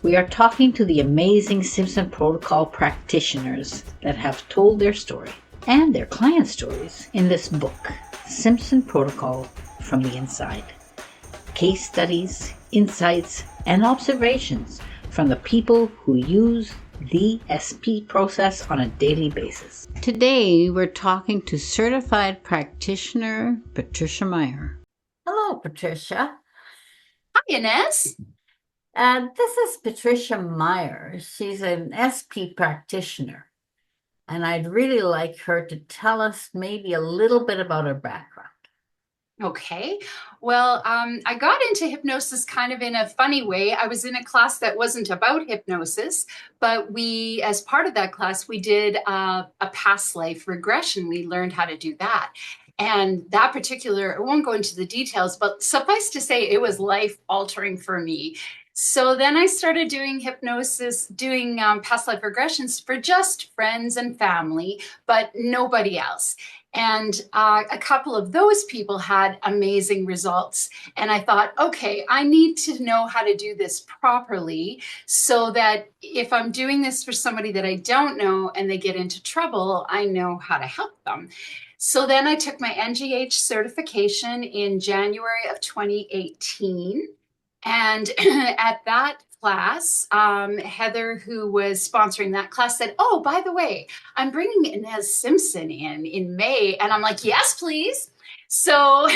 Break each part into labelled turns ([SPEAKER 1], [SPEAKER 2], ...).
[SPEAKER 1] We are talking to the amazing Simpson protocol practitioners that have told their story and their client stories in this book, Simpson Protocol from the Inside. Case studies, insights, and observations from the people who use the SP process on a daily basis. Today, we're talking to certified practitioner Patricia Meier. Hello, Patricia.
[SPEAKER 2] Hi, Inez.
[SPEAKER 1] This is Patricia Meier. She's an SP practitioner, and I'd really like her to tell us maybe a little bit about her background.
[SPEAKER 2] Okay. Well, I got into hypnosis kind of in a funny way. I was in a class that wasn't about hypnosis, but as part of that class, we did a past life regression. We learned how to do that. And that particular, I won't go into the details, but suffice to say, it was life altering for me. So then I started doing hypnosis, doing past life regressions for just friends and family, but nobody else. And a couple of those people had amazing results. And I thought, okay, I need to know how to do this properly so that if I'm doing this for somebody that I don't know and they get into trouble, I know how to help them. So then I took my NGH certification in January of 2018. And at that class, Heather, who was sponsoring that class, said, "Oh, by the way, I'm bringing Inez Simpson in May." And I'm like, "Yes, please." So,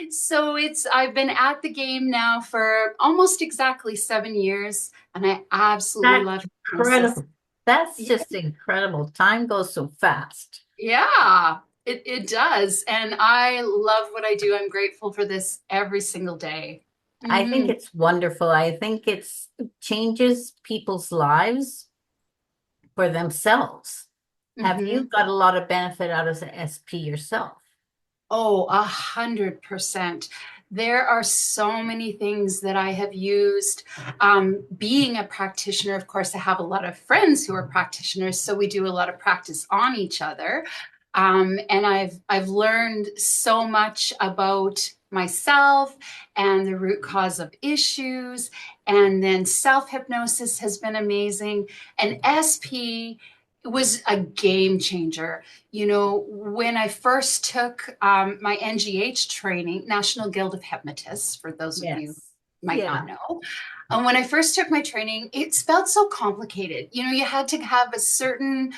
[SPEAKER 2] so I've been at the game now for almost exactly 7 years, and I absolutely
[SPEAKER 1] That's
[SPEAKER 2] love hypnosis.
[SPEAKER 1] incredible. That's
[SPEAKER 2] Yeah,
[SPEAKER 1] just incredible. Time goes so fast.
[SPEAKER 2] yeah, it does. And I love what I do. I'm grateful for this every single day.
[SPEAKER 1] I think
[SPEAKER 2] Mhm.
[SPEAKER 1] it's wonderful. I think it changes people's lives for themselves. Have you
[SPEAKER 2] Mhm.
[SPEAKER 1] got a lot of benefit out of the SP yourself?
[SPEAKER 2] Oh, 100%. There are so many things that I have used. Being a practitioner, of course, I have a lot of friends who are practitioners, so we do a lot of practice on each other. And I've learned so much about myself and the root cause of issues. And then self hypnosis has been amazing. And SP was a game changer. You know, when I first took my NGH training, National Guild of Hypnotists, for those of you
[SPEAKER 1] Yes.
[SPEAKER 2] who might not
[SPEAKER 1] Yeah.
[SPEAKER 2] know, when I first took my training, it felt so complicated. You know, you had to have a certain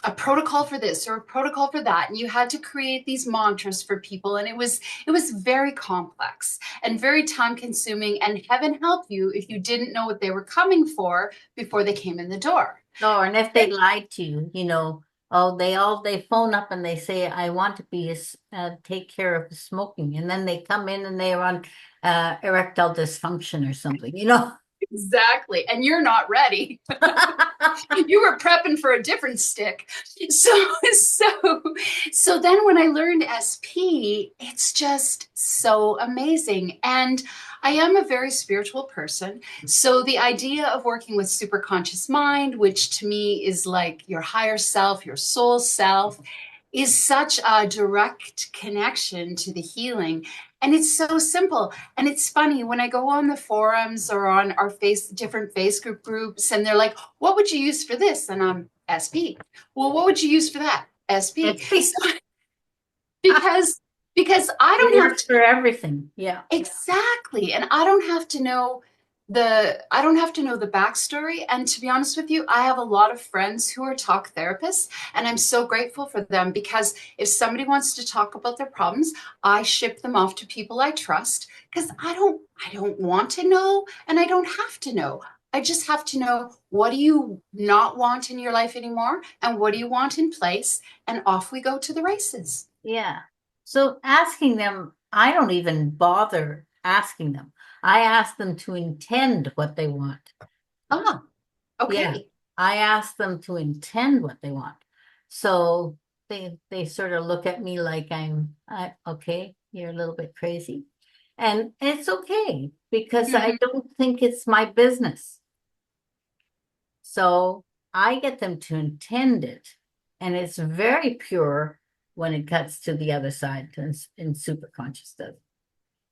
[SPEAKER 2] a protocol for this or a protocol for that, and you had to create these mantras for people, and it was very complex and very time consuming. And heaven help you if you didn't know what they were coming for before they came in the door.
[SPEAKER 1] Oh, and if they lied to you, oh, they phone up and they say, I want to take care of the smoking. And then they come in and they're on erectile dysfunction or something.
[SPEAKER 2] Exactly. And you're not ready. You were prepping for a different stick. So so then when I learned SP, it's just so amazing. And I am a very spiritual person. So the idea of working with superconscious mind, which to me is like your higher self, your soul self, is such a direct connection to the healing. And it's so simple. And it's funny when I go on the forums or on our different Facebook groups, and they're like, "What would you use for this?" And I'm SP. Well, what would you use for that? SP.
[SPEAKER 1] SP.
[SPEAKER 2] So, because because I
[SPEAKER 1] It
[SPEAKER 2] don't have
[SPEAKER 1] works
[SPEAKER 2] to
[SPEAKER 1] for everything. Yeah.
[SPEAKER 2] exactly, and I don't have to know the backstory. And to be honest with you, I have a lot of friends who are talk therapists, and I'm so grateful for them because if somebody wants to talk about their problems, I ship them off to people I trust because I don't want to know and I don't have to know. I just have to know, what do you not want in your life anymore and what do you want in place, and off we go to the races.
[SPEAKER 1] Yeah. So asking them, I don't even bother asking them. I ask them to intend what they want.
[SPEAKER 2] Ah,
[SPEAKER 1] Yeah.
[SPEAKER 2] okay.
[SPEAKER 1] I ask them to intend what they want. So they sort of look at me like okay, you're a little bit crazy. And it's okay because I
[SPEAKER 2] Mhm.
[SPEAKER 1] don't think it's my business. So I get them to intend it. And it's very pure when it cuts to the other side in superconscious does.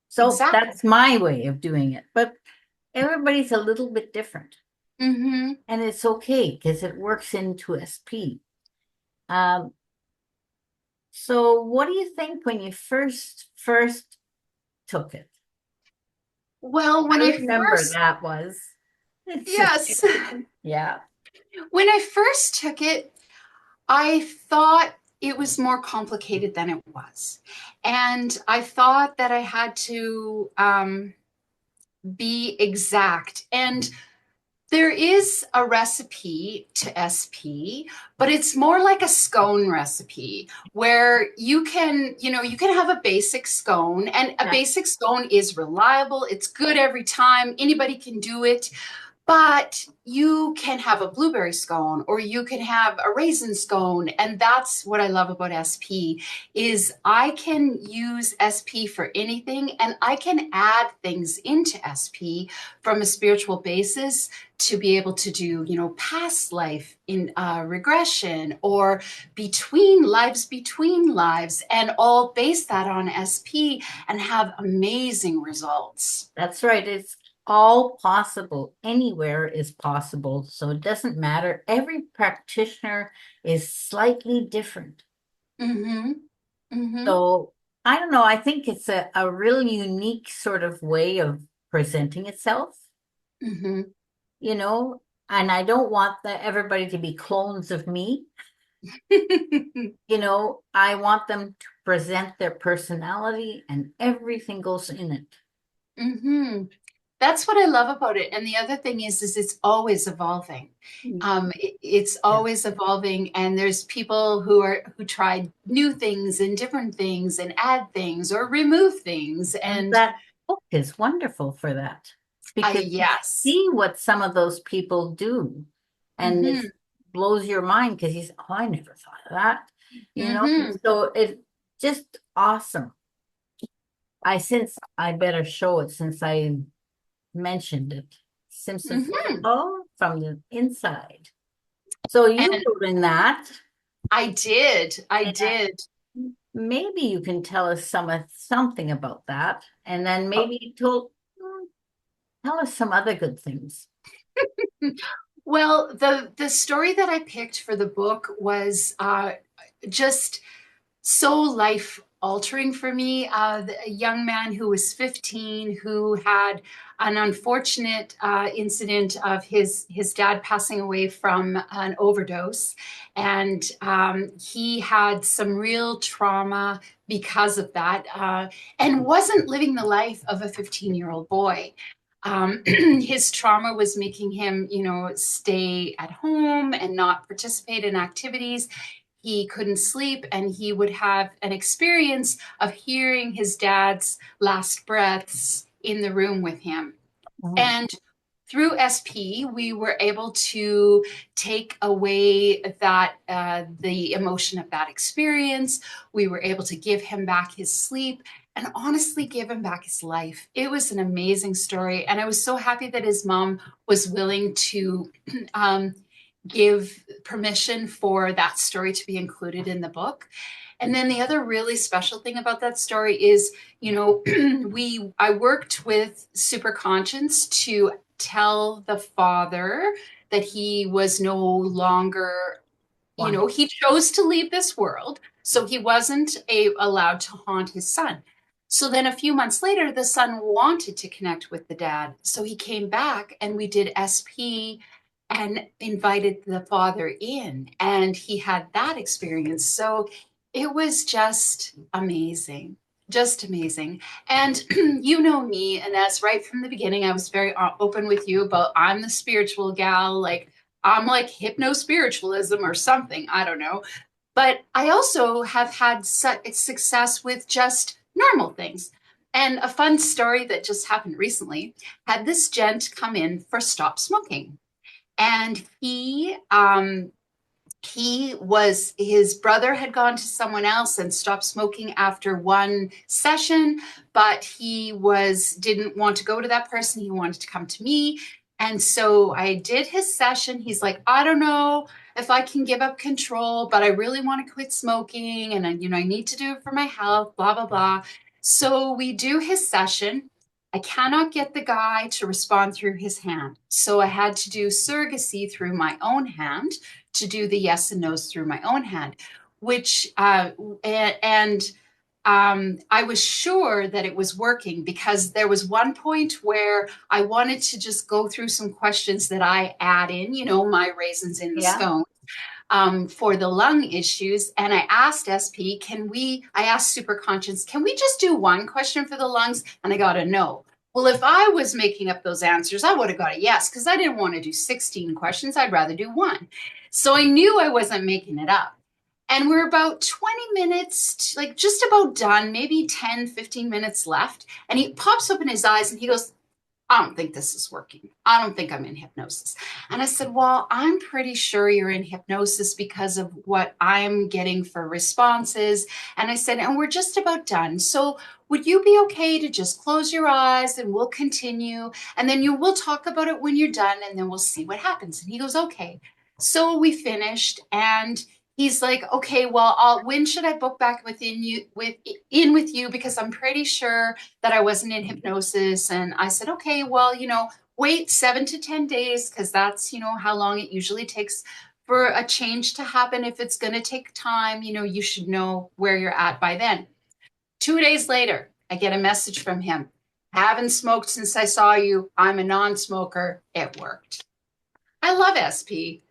[SPEAKER 1] So
[SPEAKER 2] Exactly.
[SPEAKER 1] that's my way of doing it. But everybody's a little bit different.
[SPEAKER 2] Mm-hmm.
[SPEAKER 1] And it's okay because it works into SP. Um, so what do you think when you first took it?
[SPEAKER 2] Well, when
[SPEAKER 1] I
[SPEAKER 2] I
[SPEAKER 1] remember
[SPEAKER 2] first,
[SPEAKER 1] that was it's just
[SPEAKER 2] yes,
[SPEAKER 1] yeah.
[SPEAKER 2] when I first took it, I thought it was more complicated than it was. And I thought that I had to be exact. And there is a recipe to SP, but it's more like a scone recipe where you can have a basic scone, and a
[SPEAKER 1] Yeah.
[SPEAKER 2] basic scone is reliable. It's good every time. Anybody can do it. But you can have a blueberry scone or you can have a raisin scone. And that's what I love about SP is I can use SP for anything, and I can add things into SP from a spiritual basis to be able to do, past life in regression or between lives, and all base that on SP and have amazing results.
[SPEAKER 1] That's right. It's all possible. Anywhere is possible. So it doesn't matter. Every practitioner is slightly different.
[SPEAKER 2] Mm-hmm. Mm-hmm.
[SPEAKER 1] So I don't know. I think it's a really unique sort of way of presenting itself,
[SPEAKER 2] Mm-hmm.
[SPEAKER 1] you know, and I don't want everybody to be clones of me. I want them to present their personality and everything goes in it.
[SPEAKER 2] Mm-hmm. That's what I love about it. And the other thing is it's always evolving. It's
[SPEAKER 1] Yeah.
[SPEAKER 2] always evolving, and there's people who try new things and different things and add things or remove things.
[SPEAKER 1] And
[SPEAKER 2] And
[SPEAKER 1] that book is wonderful for that because you
[SPEAKER 2] yes.
[SPEAKER 1] see what some of those people do and it
[SPEAKER 2] Mm-hmm.
[SPEAKER 1] blows your mind because you say, oh, I never thought of that, you know?
[SPEAKER 2] Mm-hmm.
[SPEAKER 1] So it's just awesome. I better show it since I mentioned it. Simpson
[SPEAKER 2] Mm-hmm.
[SPEAKER 1] Protocol from the inside. So you
[SPEAKER 2] And
[SPEAKER 1] wrote in that,
[SPEAKER 2] I did. I
[SPEAKER 1] and
[SPEAKER 2] did.
[SPEAKER 1] maybe you can tell us something about that, and then
[SPEAKER 2] Oh,
[SPEAKER 1] maybe tell us some other good things.
[SPEAKER 2] well, the story that I picked for the book was just so life altering for me. A young man who was 15 who had an unfortunate incident of his dad passing away from an overdose, and he had some real trauma because of that, and wasn't living the life of a 15-year-old boy. His trauma was making him, stay at home and not participate in activities. He couldn't sleep, and he would have an experience of hearing his dad's last breaths in the room with him.
[SPEAKER 1] Oh,
[SPEAKER 2] And through SP, we were able to take away that the emotion of that experience. We were able to give him back his sleep and honestly give him back his life. It was an amazing story, and I was so happy that his mom was willing to um, give permission for that story to be included in the book. And then the other really special thing about that story is, I worked with Superconscience to tell the father that he was no longer,
[SPEAKER 1] wow.
[SPEAKER 2] he chose to leave this world, so he wasn't allowed to haunt his son. So then a few months later, the son wanted to connect with the dad. So he came back and we did SP and invited the father in, and he had that experience. So it was just amazing. Just amazing. And you know me, and that's right from the beginning. I was very open with you about I'm the spiritual gal. Like, I'm like hypno spiritualism or something. I don't know. But I also have had such success with just normal things. And a fun story that just happened recently had this gent come in for stop smoking. And his brother had gone to someone else and stopped smoking after one session, but he didn't want to go to that person. He wanted to come to me. And so I did his session. He's like, I don't know if I can give up control, but I really want to quit smoking, and I need to do it for my health, blah blah blah. So we do his session, I cannot get the guy to respond through his hand. So I had to do surrogacy through my own hand to do the yes and no's through my own hand, which, and I was sure that it was working because there was one point where I wanted to just go through some questions that I add in, my raisins in the
[SPEAKER 1] Yeah.
[SPEAKER 2] scone, for the lung issues. And I asked SP, I asked Superconscious, can we just do one question for the lungs? And I got a no. Well, if I was making up those answers, I would have got a yes because I didn't want to do 16 questions. I'd rather do one. So I knew I wasn't making it up. And we're about 20 minutes, like just about done, maybe 10, 15 minutes left. And he pops open his eyes and he goes, I don't think this is working. I don't think I'm in hypnosis. And I said, well, I'm pretty sure you're in hypnosis because of what I'm getting for responses. And I said, and we're just about done. So would you be okay to just close your eyes and we'll continue? And then we'll talk about it when you're done and then we'll see what happens. And he goes, okay. So we finished and he's like, okay, well, when should I book back with you? Because I'm pretty sure that I wasn't in hypnosis. And I said, okay, well, wait 7 to 10 days because that's, how long it usually takes for a change to happen. If it's going to take time, you should know where you're at by then. 2 days later, I get a message from him. Haven't smoked since I saw you. I'm a non-smoker. It worked. I love SP.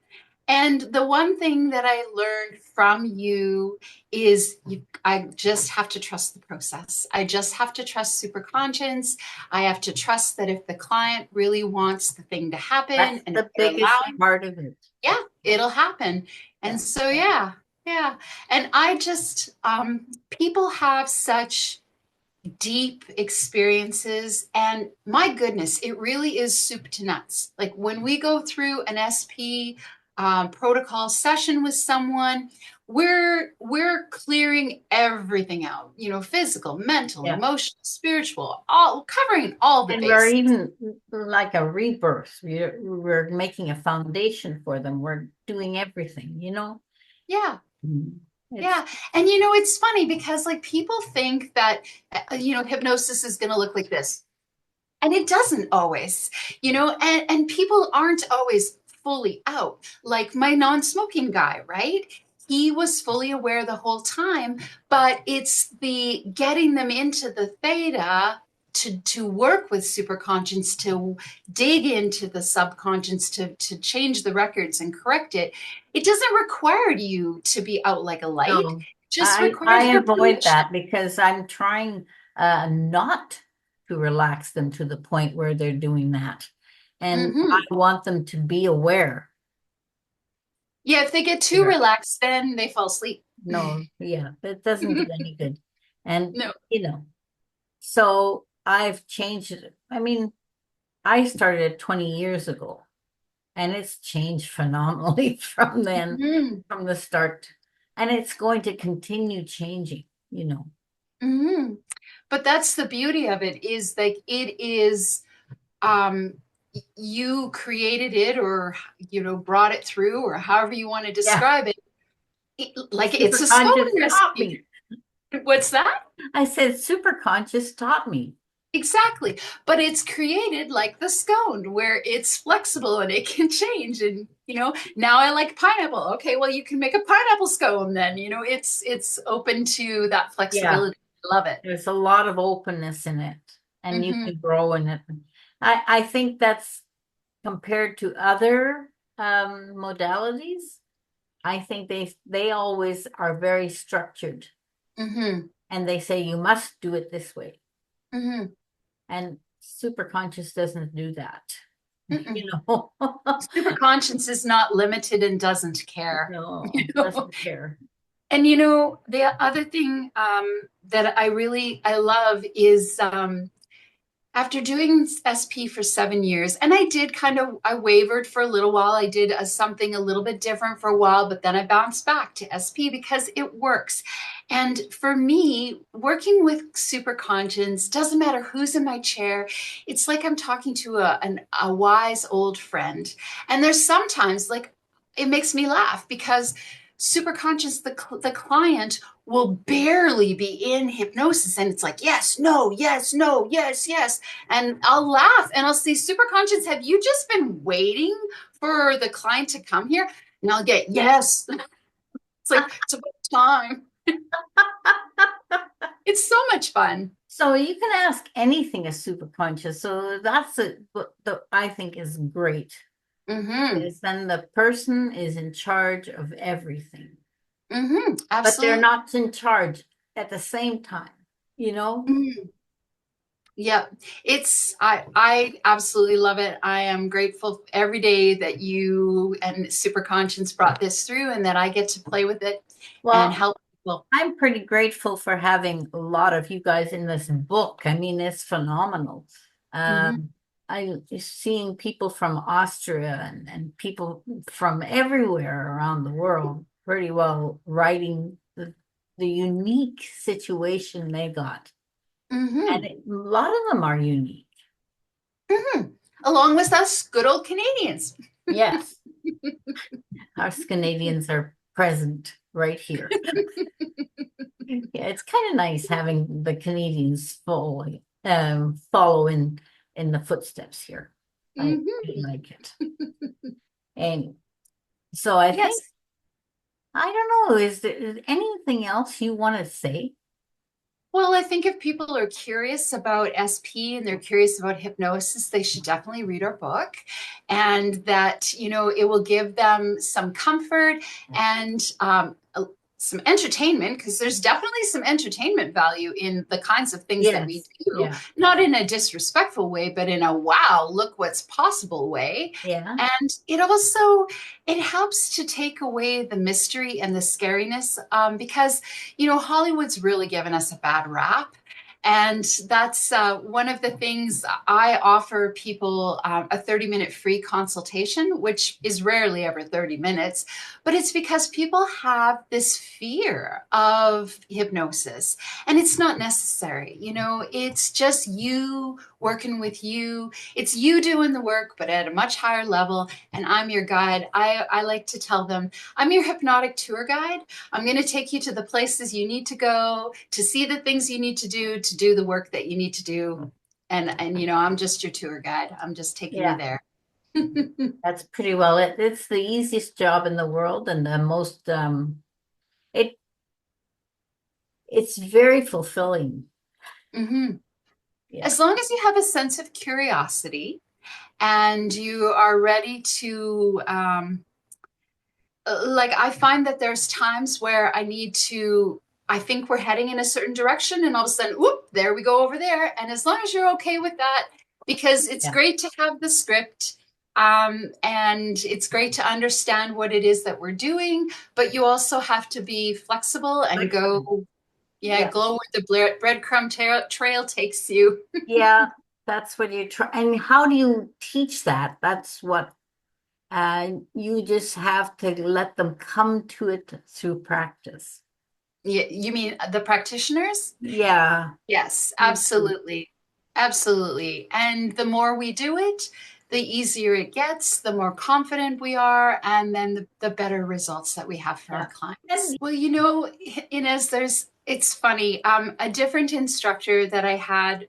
[SPEAKER 2] And the one thing that I learned from you is I just have to trust the process. I just have to trust superconscious. I have to trust that if the client really wants the thing to happen
[SPEAKER 1] That's
[SPEAKER 2] and if
[SPEAKER 1] the
[SPEAKER 2] they're
[SPEAKER 1] biggest
[SPEAKER 2] allowing,
[SPEAKER 1] part of it.
[SPEAKER 2] yeah, it'll happen. And
[SPEAKER 1] Yeah.
[SPEAKER 2] so, yeah, yeah. And I just, people have such deep experiences. And my goodness, it really is soup to nuts. Like when we go through an SP protocol session with someone, we're clearing everything out, physical, mental,
[SPEAKER 1] Yeah.
[SPEAKER 2] emotional, spiritual, all covering all the
[SPEAKER 1] And we're
[SPEAKER 2] bases.
[SPEAKER 1] even like a rebirth. We're making a foundation for them. We're doing everything.
[SPEAKER 2] Yeah.
[SPEAKER 1] Mhm. It's
[SPEAKER 2] Yeah. And it's funny because like people think that, hypnosis is going to look like this. And it doesn't always, and people aren't always fully out. Like my non-smoking guy, right? He was fully aware the whole time, but it's the getting them into the theta to work with superconscious, to dig into the subconscious, to change the records and correct it. It doesn't require you to be out like a light. It
[SPEAKER 1] no,
[SPEAKER 2] just
[SPEAKER 1] I
[SPEAKER 2] requires your
[SPEAKER 1] avoid
[SPEAKER 2] permission.
[SPEAKER 1] that because I'm trying not to relax them to the point where they're doing that. And I
[SPEAKER 2] Hmm.
[SPEAKER 1] want them to be aware.
[SPEAKER 2] Yeah, if they get too
[SPEAKER 1] Sure.
[SPEAKER 2] relaxed, then they fall asleep.
[SPEAKER 1] No, yeah, it doesn't do any good. And,
[SPEAKER 2] No.
[SPEAKER 1] you know, so I've changed it. I mean, I started 20 years ago and it's changed phenomenally from then,
[SPEAKER 2] Hmm.
[SPEAKER 1] from the start. And it's going to continue changing.
[SPEAKER 2] Hmm. But that's the beauty of it is like it is um you created it or brought it through or however you want to
[SPEAKER 1] Yeah,
[SPEAKER 2] describe it. Like it's a
[SPEAKER 1] superconscious
[SPEAKER 2] scone
[SPEAKER 1] taught
[SPEAKER 2] recipe.
[SPEAKER 1] me.
[SPEAKER 2] What's that?
[SPEAKER 1] I said superconscious taught me.
[SPEAKER 2] Exactly. But it's created like the scone where it's flexible and it can change. And, now I like pineapple. Okay, well, you can make a pineapple scone then. It's open to that
[SPEAKER 1] Yeah,
[SPEAKER 2] flexibility. Love it.
[SPEAKER 1] there's a lot of openness in it and you
[SPEAKER 2] Hmm.
[SPEAKER 1] can grow in it. I think that's compared to other modalities. I think they always are very structured
[SPEAKER 2] Hmm.
[SPEAKER 1] and they say you must do it this way.
[SPEAKER 2] Hmm.
[SPEAKER 1] And superconscious doesn't do that.
[SPEAKER 2] Mm-mm.
[SPEAKER 1] You know,
[SPEAKER 2] Superconscious is not limited and doesn't care. You
[SPEAKER 1] no,
[SPEAKER 2] know?
[SPEAKER 1] doesn't care.
[SPEAKER 2] And the other thing that I love is after doing SP for 7 years, and I wavered for a little while. I did something a little bit different for a while, but then I bounced back to SP because it works. And for me, working with super conscience doesn't matter who's in my chair. It's like I'm talking to a wise old friend. And there's sometimes like it makes me laugh because super conscious, the client will barely be in hypnosis, and it's like, yes, no, yes, no, yes, yes. And I'll laugh and I'll say, super conscious, have you just been waiting for the client to come here? And I'll get, yes. It's like, it's about time. It's so much fun.
[SPEAKER 1] So you can ask anything a super conscious. So that's what I think is great.
[SPEAKER 2] Mm-hmm.
[SPEAKER 1] Is then the person is in charge of everything,
[SPEAKER 2] Mm-hmm.
[SPEAKER 1] but they're
[SPEAKER 2] Absolutely.
[SPEAKER 1] not in charge at the same time, you know?
[SPEAKER 2] Mm. Yeah, I absolutely love it. I am grateful every day that you and Super Conscience brought this through and that I get to play with it and
[SPEAKER 1] Well,
[SPEAKER 2] help people.
[SPEAKER 1] I'm pretty grateful for having a lot of you guys in this book. I mean, it's phenomenal.
[SPEAKER 2] Hmm.
[SPEAKER 1] I seeing people from Austria and people from everywhere around the world pretty well writing the unique situation they got. And
[SPEAKER 2] Hmm.
[SPEAKER 1] a lot of them are unique.
[SPEAKER 2] Hmm. Along with us good old Canadians.
[SPEAKER 1] Yes, us Canadians are present right here. Yeah, it's kind of nice having the Canadians follow in the footsteps here. I
[SPEAKER 2] Hmm.
[SPEAKER 1] really like it. And so I think,
[SPEAKER 2] Yes.
[SPEAKER 1] I don't know, is anything else you want to say?
[SPEAKER 2] Well, I think if people are curious about SP and they're curious about hypnosis, they should definitely read our book, and that, it will give them some comfort and some entertainment, because there's definitely some entertainment value in the kinds of things that we
[SPEAKER 1] Yes.
[SPEAKER 2] do,
[SPEAKER 1] Yeah.
[SPEAKER 2] not in a disrespectful way, but in a wow, look what's possible way.
[SPEAKER 1] Yeah.
[SPEAKER 2] And it helps to take away the mystery and the scariness, because Hollywood's really given us a bad rap. And that's one of the things I offer people, a 30-minute free consultation, which is rarely ever 30 minutes, but it's because people have this fear of hypnosis, and it's not necessary. It's just you working with you. It's you doing the work, but at a much higher level. And I'm your guide. I like to tell them, I'm your hypnotic tour guide. I'm going to take you to the places you need to go, to see the things you need to do the work that you need to do. And I'm just your tour guide. I'm just taking you
[SPEAKER 1] Yeah.
[SPEAKER 2] there.
[SPEAKER 1] That's pretty well it. It's the easiest job in the world and the most it it's very fulfilling.
[SPEAKER 2] Hmm.
[SPEAKER 1] Yeah.
[SPEAKER 2] As long as you have a sense of curiosity and you are ready to, like, I find that there's times where I think we're heading in a certain direction, and all of a sudden, whoop, there we go over there. And as long as you're okay with that, because it's
[SPEAKER 1] Yeah.
[SPEAKER 2] great to have the script, and it's great to understand what it is that we're doing, but you also have to be flexible and
[SPEAKER 1] Flexible.
[SPEAKER 2] go, yeah,
[SPEAKER 1] Yeah.
[SPEAKER 2] go where the breadcrumb trail takes you.
[SPEAKER 1] Yeah, that's what you try. And how do you teach that? That's what you just have to let them come to it through practice.
[SPEAKER 2] You mean the practitioners?
[SPEAKER 1] Yeah,
[SPEAKER 2] Yes,
[SPEAKER 1] me too.
[SPEAKER 2] absolutely. Absolutely. And the more we do it, the easier it gets, the more confident we are, and then the better results that we have for our
[SPEAKER 1] Yeah.
[SPEAKER 2] clients.
[SPEAKER 1] And
[SPEAKER 2] Well, Inez, it's funny. A different instructor that I had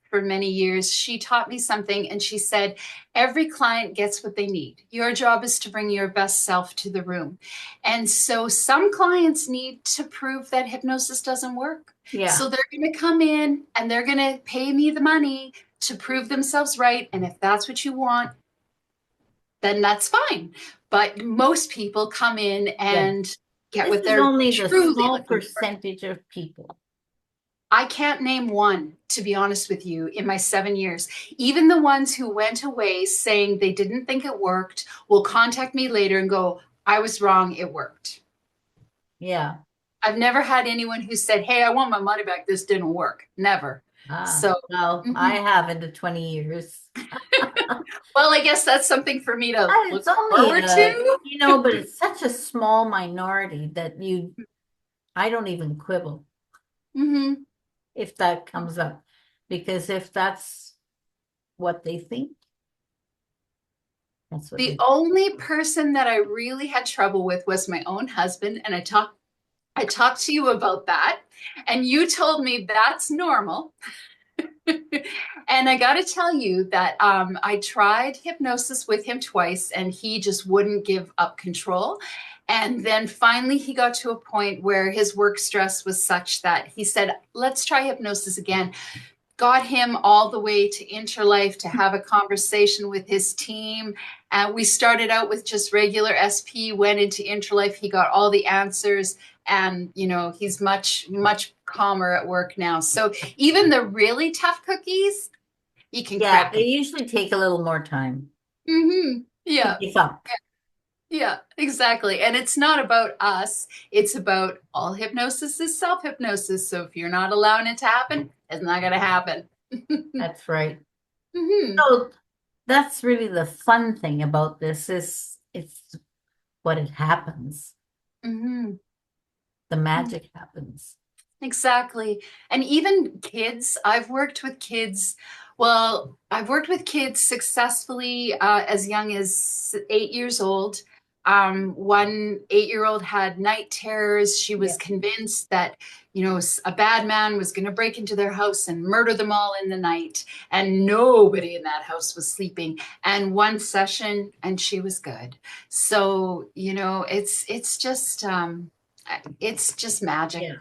[SPEAKER 2] for many years, she taught me something, and she said, every client gets what they need. Your job is to bring your best self to the room. And so some clients need to prove that hypnosis doesn't work.
[SPEAKER 1] yeah,
[SPEAKER 2] So they're going to come in and they're going to pay me the money to prove themselves right. And if that's what you want, then that's fine. But most people come in
[SPEAKER 1] yeah.
[SPEAKER 2] and get
[SPEAKER 1] This
[SPEAKER 2] what
[SPEAKER 1] is
[SPEAKER 2] they're
[SPEAKER 1] only the
[SPEAKER 2] truly
[SPEAKER 1] small
[SPEAKER 2] looking for.
[SPEAKER 1] percentage of people.
[SPEAKER 2] I can't name one, to be honest with you, in my 7 years. Even the ones who went away saying they didn't think it worked will contact me later and go, I was wrong, it worked.
[SPEAKER 1] Yeah.
[SPEAKER 2] I've never had anyone who said, hey, I want my money back, this didn't work. Never.
[SPEAKER 1] Ah,
[SPEAKER 2] So,
[SPEAKER 1] well, I
[SPEAKER 2] mhm.
[SPEAKER 1] have in the 20 years.
[SPEAKER 2] Well, I guess that's something for me to
[SPEAKER 1] And
[SPEAKER 2] look
[SPEAKER 1] it's only
[SPEAKER 2] forward to.
[SPEAKER 1] but it's such a small minority that I don't even quibble
[SPEAKER 2] Hmm.
[SPEAKER 1] if that comes up. Because if that's what they think, That's what
[SPEAKER 2] The
[SPEAKER 1] they.
[SPEAKER 2] only person that I really had trouble with was my own husband, and I talked to you about that, and you told me that's normal. And I got to tell you that I tried hypnosis with him twice, and he just wouldn't give up control. And then finally, he got to a point where his work stress was such that he said, "Let's try hypnosis again." Got him all the way to Interlife to have a conversation with his team. And we started out with just regular SP, went into Interlife. He got all the answers. And, he's much, much calmer at work now. So even the really tough cookies, you can
[SPEAKER 1] Yeah,
[SPEAKER 2] crack
[SPEAKER 1] they
[SPEAKER 2] them.
[SPEAKER 1] usually take a little more time to
[SPEAKER 2] Yeah.
[SPEAKER 1] give up.
[SPEAKER 2] Yeah, exactly. And it's not about us. It's about all hypnosis is self hypnosis. So if you're not allowing it to happen, it's not going to happen.
[SPEAKER 1] That's right.
[SPEAKER 2] hmm
[SPEAKER 1] So that's really the fun thing about this is it's what it happens.
[SPEAKER 2] hmm
[SPEAKER 1] The magic happens.
[SPEAKER 2] Exactly. And even kids, I've worked with kids successfully as young as 8 years old. One 8-year old had night terrors. She was
[SPEAKER 1] Yeah.
[SPEAKER 2] convinced that, a bad man was going to break into their house and murder them all in the night. And nobody in that house was sleeping. And one session, and she was good. So, it's just magic.
[SPEAKER 1] Yeah.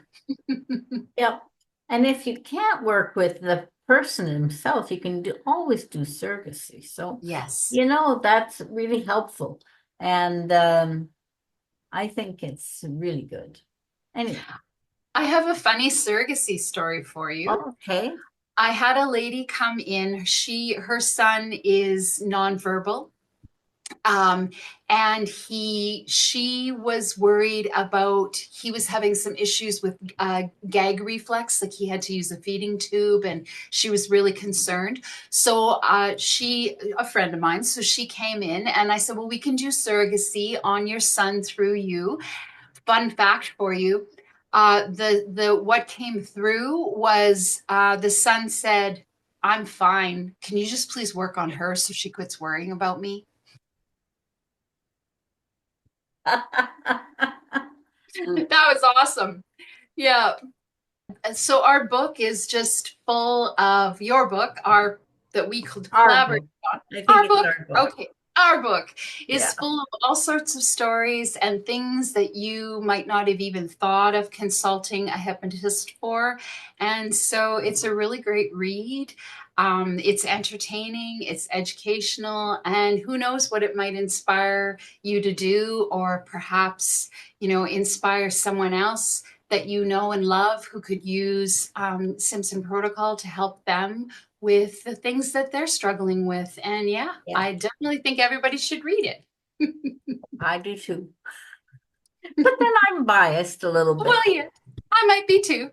[SPEAKER 1] Yep. And if you can't work with the person himself, you can always do surrogacy. So,
[SPEAKER 2] Yes.
[SPEAKER 1] that's really helpful. And I think it's really good. Anyway,
[SPEAKER 2] I have a funny surrogacy story for you.
[SPEAKER 1] okay.
[SPEAKER 2] I had a lady come in. Her son is nonverbal. Um, and she was worried about, he was having some issues with gag reflex, like he had to use a feeding tube, and she was really concerned. So a friend of mine, so she came in and I said, well, we can do surrogacy on your son through you. Fun fact for you. The what came through was the son said, "I'm fine. Can you just please work on her so she quits worrying about me?" That was awesome. Yeah. So our book is just full of your book, our that we
[SPEAKER 1] Our
[SPEAKER 2] collaborate
[SPEAKER 1] book.
[SPEAKER 2] on.
[SPEAKER 1] I think
[SPEAKER 2] Our
[SPEAKER 1] it's
[SPEAKER 2] book,
[SPEAKER 1] our book.
[SPEAKER 2] okay. Our book is
[SPEAKER 1] Yeah.
[SPEAKER 2] full of all sorts of stories and things that you might not have even thought of consulting a hypnotist for. And so it's a really great read. It's entertaining, it's educational, and who knows what it might inspire you to do, or perhaps, inspire someone else that you know and love who could use Simpson Protocol to help them with the things that they're struggling with. And yeah,
[SPEAKER 1] Yeah.
[SPEAKER 2] I definitely think everybody should read it.
[SPEAKER 1] I do too. But then I'm biased a little
[SPEAKER 2] Well,
[SPEAKER 1] bit.
[SPEAKER 2] yeah, I might be too.